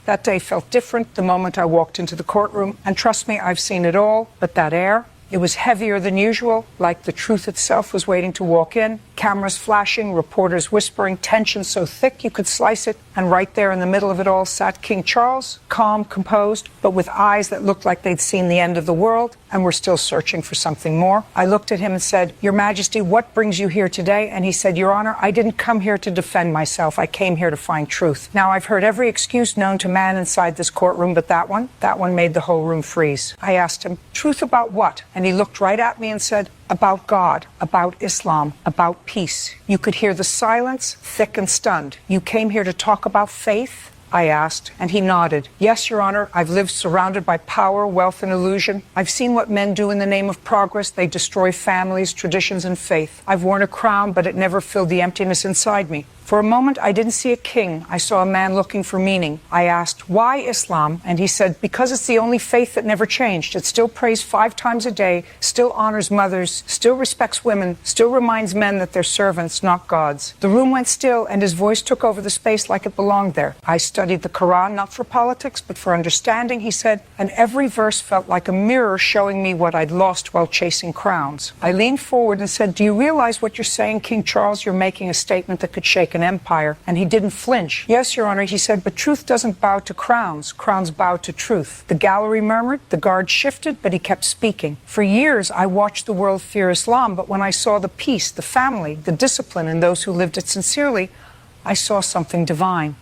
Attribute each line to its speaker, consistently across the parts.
Speaker 1: That day felt different the moment I walked into the courtroom, and trust me, I've seen it all, but that air, it was heavier than usual, like the truth itself was waiting to walk in. Cameras flashing, reporters whispering, tension so thick you could slice it. And right there in the middle of it all sat King Charles, calm, composed, but with eyes that looked like they'd seen the end of the world and were still searching for something more. I looked at him and said, "Your Majesty, what brings you here today?" And he said, "Your Honor, I didn't come here to defend myself. I came here to find truth." Now, I've heard every excuse known to man inside this courtroom, but that one made the whole room freeze. I asked him, "Truth about what?" And he looked right at me and said, "About God, about Islam, about peace." You could hear the silence, thick and stunned. "You came here to talk about faith?" I asked, and he nodded. "Yes, Your Honor, I've lived surrounded by power, wealth, and illusion. I've seen what men do in the name of progress. They destroy families, traditions, and faith. I've worn a crown, but it never filled the emptiness inside me. For a moment, I didn't see a king. I saw a man looking for meaning. I asked, 'Why Islam?' And he said, 'Because it's the only faith that never changed. It still prays 5 times a day, still honors mothers, still respects women, still reminds men that they're servants, not gods.'" The room went still, and his voice took over the space like it belonged there. "I studied the Quran, not for politics, but for understanding," he said, "and every verse felt like a mirror showing me what I'd lost while chasing crowns." I leaned forward and said, "Do you realize what you're saying, King Charles? You're making a statement that could shake an empire." And he didn't flinch. "Yes, Your Honor," he said, "but truth doesn't bow to crowns. Crowns bow to truth." The gallery murmured, the guard shifted, but he kept speaking. "For years, I watched the world fear Islam, but when I saw the peace, the family, the discipline, and those who lived it sincerely, I saw something divine.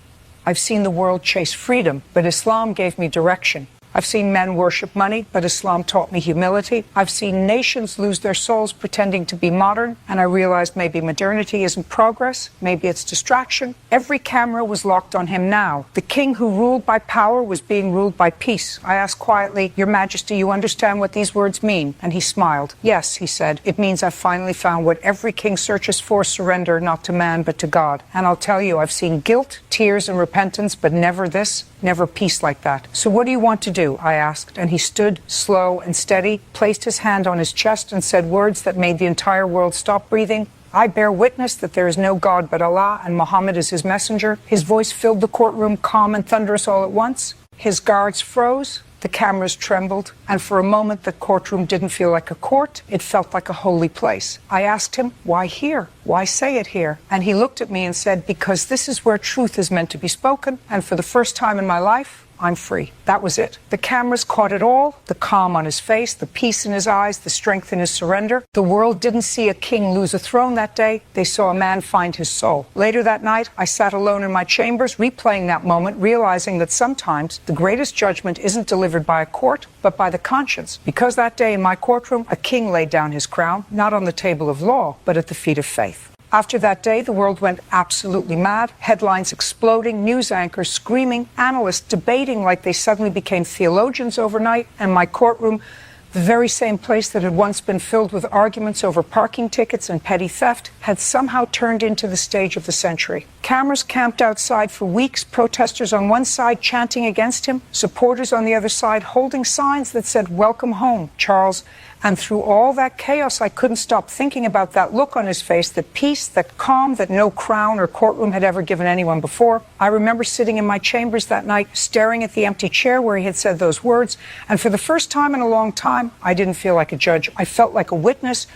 Speaker 1: I've seen the world chase freedom, but Islam gave me direction. I've seen men worship money, but Islam taught me humility. I've seen nations lose their souls pretending to be modern, and I realized maybe modernity isn't progress, maybe it's distraction. Every camera was locked on him now. The king who ruled by power was being ruled by peace. I asked quietly, "Your Majesty, you understand what these words mean?" And he smiled. "Yes," he said, "it means I've finally found what every king searches for, surrender not to man but to God. And I'll tell you, I've seen guilt, tears, and repentance, but never this, never peace like that. So what do you want to do?" I asked, and he stood slow and steady, placed his hand on his chest and said words that made the entire world stop breathing. "I bear witness that there is no God but Allah, and Muhammad is his messenger." His voice filled the courtroom, calm and thunderous all at once. His guards froze. The cameras trembled, and for a moment the courtroom didn't feel like a court. It felt like a holy place. I asked him, "Why here? Why say it here?" And he looked at me and said, "Because this is where truth is meant to be spoken, and for the first time in my life, I'm free." That was it. The cameras caught it all, the calm on his face, the peace in his eyes, the strength in his surrender. The world didn't see a king lose a throne that day. They saw a man find his soul. Later that night, I sat alone in my chambers, replaying that moment, realizing that sometimes the greatest judgment isn't delivered by a court, but by the conscience. Because that day in my courtroom, a king laid down his crown, not on the table of law, but at the feet of faith. After that day, the world went absolutely mad. Headlines exploding, news anchors screaming, analysts debating like they suddenly became theologians overnight, and my courtroom, the very same place that had once been filled with arguments over parking tickets and petty theft, had somehow turned into the stage of the century. Cameras camped outside for weeks, protesters on one side chanting against him, supporters on the other side holding signs that said, "Welcome home, Charles." And through all that chaos, I couldn't stop thinking about that look on his face, that peace, that calm that no crown or courtroom had ever given anyone before. I remember sitting in my chambers that night, staring at the empty chair where he had said those words, and for the first time in a long time, I didn't feel like a judge. I felt like a witness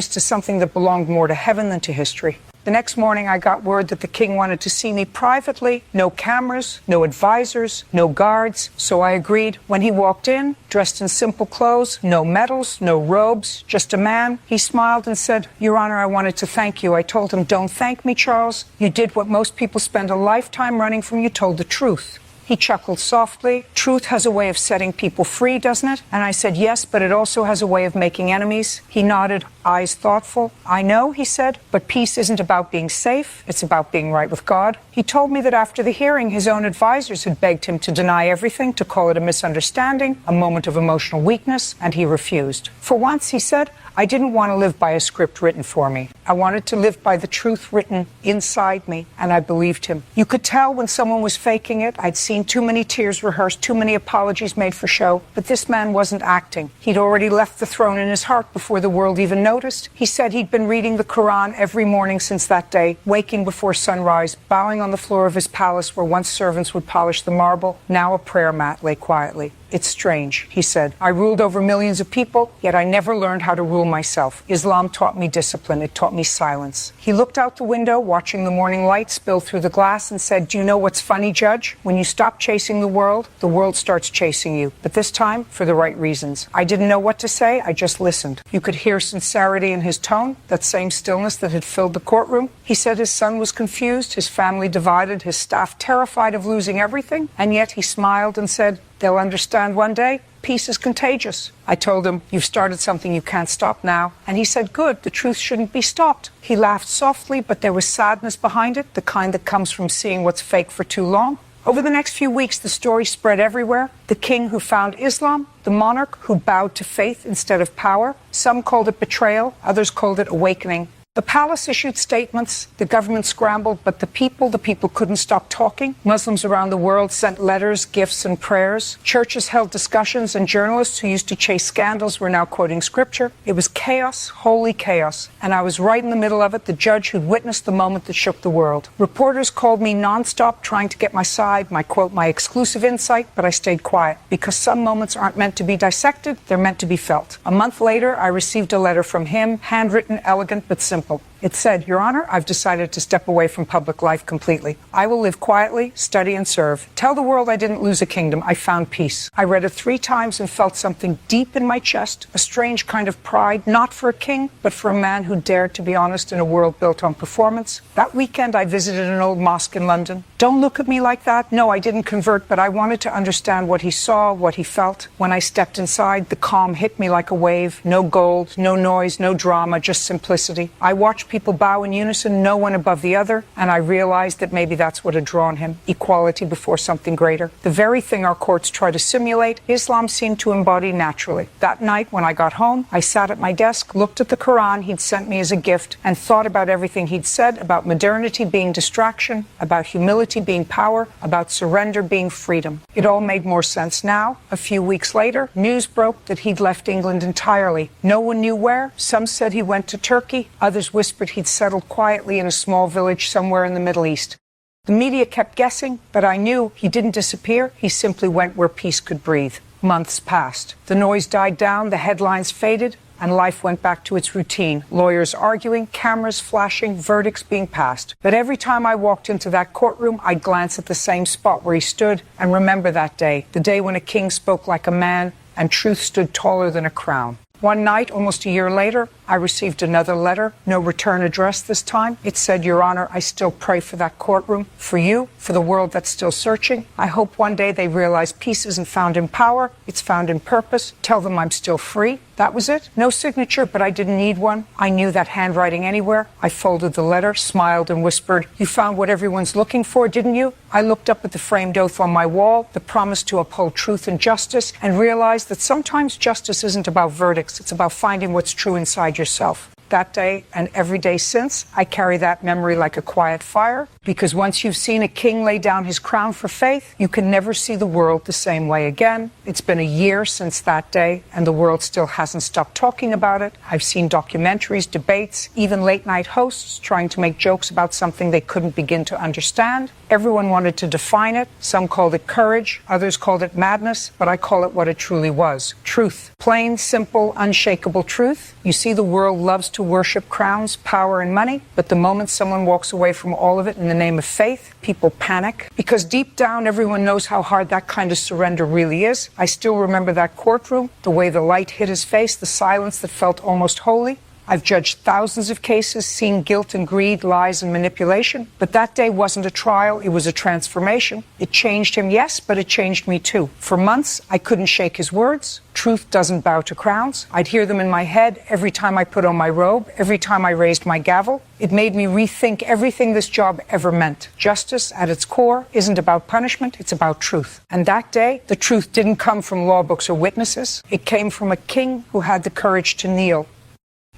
Speaker 1: to something that belonged more to heaven than to history. The next morning, I got word that the king wanted to see me privately. No cameras, no advisors, no guards. So I agreed. When he walked in, dressed in simple clothes, no medals, no robes, just a man, he smiled and said, "Your Honor, I wanted to thank you." I told him, "Don't thank me, Charles. You did what most people spend a lifetime running from. You told the truth." He chuckled softly. "Truth has a way of setting people free, doesn't it?" And I said, "Yes, but it also has a way of making enemies." He nodded, eyes thoughtful. "I know," he said, "but peace isn't about being safe. It's about being right with God." He told me that after the hearing, his own advisors had begged him to deny everything, to call it a misunderstanding, a moment of emotional weakness, and he refused. "For once," he said, "I didn't want to live by a script written for me. I wanted to live by the truth written inside me," and I believed him. You could tell when someone was faking it. I'd seen too many tears rehearsed, too many apologies made for show, but this man wasn't acting. He'd already left the throne in his heart before the world even noticed. noticed. He said he'd been reading the Quran every morning since that day, waking before sunrise, bowing on the floor of his palace where once servants would polish the marble. Now a prayer mat lay quietly. It's strange, he said. I ruled over millions of people, yet I never learned how to rule myself. Islam taught me discipline. It taught me silence. He looked out the window, watching the morning light spill through the glass, and said, "Do you know what's funny, Judge? When you stop chasing the world starts chasing you. But this time, for the right reasons." I didn't know what to say. I just listened. You could hear sincerity in his tone, that same stillness that had filled the courtroom. He said his son was confused, his family divided, his staff terrified of losing everything, and yet he smiled and said, "They'll understand one day. Peace is contagious." I told him, "You've started something you can't stop now." And he said, "Good, the truth shouldn't be stopped." He laughed softly, but there was sadness behind it, the kind that comes from seeing what's fake for too long. Over the next few weeks, the story spread everywhere. The king who found Islam, the monarch who bowed to faith instead of power. Some called it betrayal, others called it awakening. The palace issued statements, the government scrambled, but the people couldn't stop talking. Muslims around the world sent letters, gifts, and prayers. Churches held discussions, and journalists who used to chase scandals were now quoting scripture. It was chaos, holy chaos, and I was right in the middle of it, the judge who'd witnessed the moment that shook the world. Reporters called me nonstop, trying to get my side, my quote, my exclusive insight, but I stayed quiet, because some moments aren't meant to be dissected, they're meant to be felt. A month later, I received a letter from him, handwritten, elegant, but simple. It said, "Your Honor, I've decided to step away from public life completely. I will live quietly, study, and serve. Tell the world I didn't lose a kingdom. I found peace." I read it 3 times and felt something deep in my chest, a strange kind of pride, not for a king, but for a man who dared to be honest in a world built on performance. That weekend, I visited an old mosque in London. Don't look at me like that. No, I didn't convert, but I wanted to understand what he saw, what he felt. When I stepped inside, the calm hit me like a wave. No gold, no noise, no drama, just simplicity. I watched people bow in unison, no one above the other, and I realized that maybe that's what had drawn him, equality before something greater. The very thing our courts try to simulate, Islam seemed to embody naturally. That night, when I got home, I sat at my desk, looked at the Quran he'd sent me as a gift, and thought about everything he'd said about modernity being distraction, about humility being power, about surrender being freedom. It all made more sense now. A few weeks later, news broke that he'd left England entirely. No one knew where. Some said he went to Turkey. Others whispered he'd settled quietly in a small village somewhere in the Middle East. The media kept guessing, but I knew he didn't disappear. He simply went where peace could breathe. Months passed. The noise died down, the headlines faded, and life went back to its routine. Lawyers arguing, cameras flashing, verdicts being passed. But every time I walked into that courtroom, I'd glance at the same spot where he stood and remember that day, the day when a king spoke like a man and truth stood taller than a crown. One night, almost a year later, I received another letter, no return address this time. It said, "Your Honor, I still pray for that courtroom, for you, for the world that's still searching. I hope one day they realize peace isn't found in power, it's found in purpose. Tell them I'm still free." That was it. No signature, but I didn't need one. I knew that handwriting anywhere. I folded the letter, smiled, and whispered, "You found what everyone's looking for, didn't you?" I looked up at the framed oath on my wall, the promise to uphold truth and justice, and realized that sometimes justice isn't about verdicts. It's about finding what's true inside yourself. That day and every day since, I carry that memory like a quiet fire, because once you've seen a king lay down his crown for faith, you can never see the world the same way again. It's been a year since that day, and the world still hasn't stopped talking about it. I've seen documentaries, debates, even late-night hosts trying to make jokes about something they couldn't begin to understand. Everyone wanted to define it. Some called it courage, others called it madness, but I call it what it truly was. Truth. Plain, simple, unshakable truth. You see, the world loves to worship crowns, power, and money, but the moment someone walks away from all of it in the name of faith, people panic, because deep down everyone knows how hard that kind of surrender really is. I still remember that courtroom, the way the light hit his face, the silence that felt almost holy. I've judged thousands of cases, seen guilt and greed, lies and manipulation, but that day wasn't a trial, it was a transformation. It changed him, yes, but it changed me too. For months, I couldn't shake his words. Truth doesn't bow to crowns. I'd hear them in my head every time I put on my robe, every time I raised my gavel. It made me rethink everything this job ever meant. Justice, at its core, isn't about punishment, it's about truth. And that day, the truth didn't come from law books or witnesses. It came from a king who had the courage to kneel.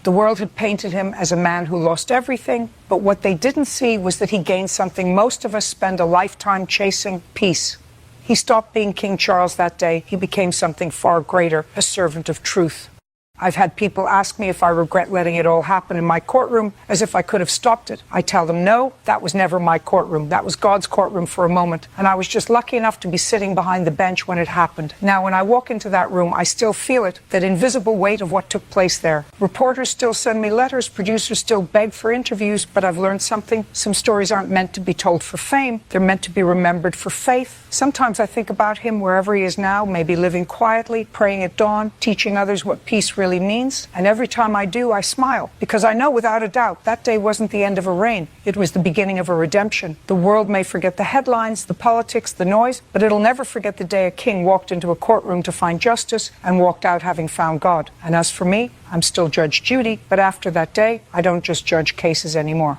Speaker 1: The world had painted him as a man who lost everything, but what they didn't see was that he gained something most of us spend a lifetime chasing: peace. He stopped being King Charles that day. He became something far greater, a servant of truth. I've had people ask me if I regret letting it all happen in my courtroom, as if I could have stopped it. I tell them, no, that was never my courtroom. That was God's courtroom for a moment. And I was just lucky enough to be sitting behind the bench when it happened. Now, when I walk into that room, I still feel it, that invisible weight of what took place there. Reporters still send me letters, producers still beg for interviews, but I've learned something. Some stories aren't meant to be told for fame. They're meant to be remembered for faith. Sometimes I think about him wherever he is now, maybe living quietly, praying at dawn, teaching others what peace really means. And every time I do, I smile, because I know without a doubt that day wasn't the end of a reign. It was the beginning of a redemption. The world may forget the headlines, the politics, the noise, but it'll never forget the day a king walked into a courtroom to find justice and walked out having found God. And as for me, I'm still Judge Judy, but after that day, I don't just judge cases anymore.